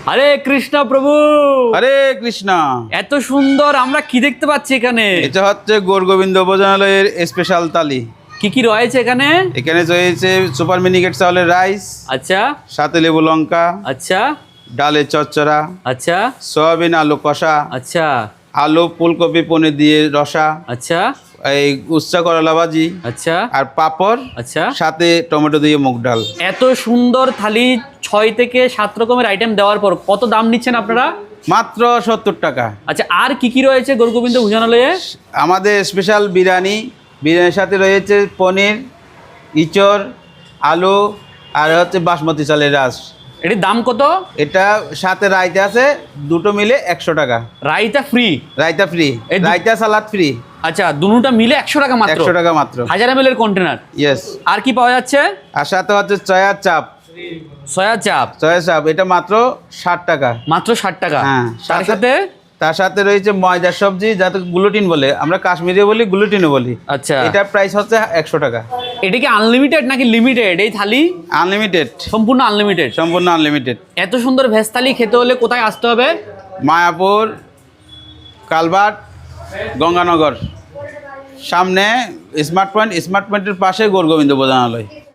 হরে কৃষ্ণ প্রভু। হরে কৃষ্ণ। এত সুন্দর আমরা কি দেখতে পাচ্ছি এখানে? এটা হচ্ছে গৌরগোবিন্দ ভোজনালয়ের স্পেশাল থালি। কি কি রয়েছে এখানে? এখানে রয়েছে সুপার মিনিকেট চাউলের রাইস, আচ্ছা সাথে লেবু লঙ্কা, আচ্ছা ডালের চচ্চড়া, আচ্ছা সয়াবিন আলু কষা, আচ্ছা আলু ফুলকপি পনির দিয়ে রসা, আচ্ছা এই উচ্চা করলা ভাজি, আচ্ছা আর পাঁপড়, আচ্ছা। সাথে টমেটো দিয়ে মুগ ডাল। এত সুন্দর থালি 6 থেকে 7 রকমের আইটেম দেওয়ার পর কত দাম নিচ্ছেন আপনারা? মাত্র 70 টাকা। আচ্ছা, আর কি কি রয়েছে গৌরগোবিন্দ ভোজনালয়ে? আমাদের স্পেশাল বিরিয়ানির সাথে রয়েছে পনির, ইঁচড়, আলু, আর হচ্ছে বাসমতি চালের রাস। এটির দাম কত? এটা সাথে রায়তা আছে, দুটো মিলে 100 টাকা। রায়তা ফ্রি? রায়তা ফ্রি, রায়তা সালাদ ফ্রি। আচ্ছা, দুটোটা মিলে 100 টাকা মাত্র? 100 টাকা মাত্র। 1000 ml এর কন্টেনার। ইয়েস। আর কি পাওয়া যাচ্ছে? আর সাথে হচ্ছে সয়া চাপ। সয়া চাপ? সয়া চাপ এটা মাত্র 60 টাকা। মাত্র 60 টাকা? হ্যাঁ। তার সাথে রয়েছে ময়দার সবজি, যাতে গ্লুটিন বলে, আমরা কাশ্মীরি বলি, গ্লুটিনও বলি। আচ্ছা, এটার প্রাইস হচ্ছে 100 টাকা। এটা কি আনলিমিটেড নাকি লিমিটেড এই থালি? আনলিমিটেড। সম্পূর্ণ আনলিমিটেড? সম্পূর্ণ আনলিমিটেড। এত সুন্দর ভেজ থালি খেতে হলে কোথায় আসতে হবে? মায়াপুর, কালভার্ট, গঙ্গানগর, সামনে স্মার্ট পয়েন্টের পাশে গৌরগোবিন্দ ভোজনালয়।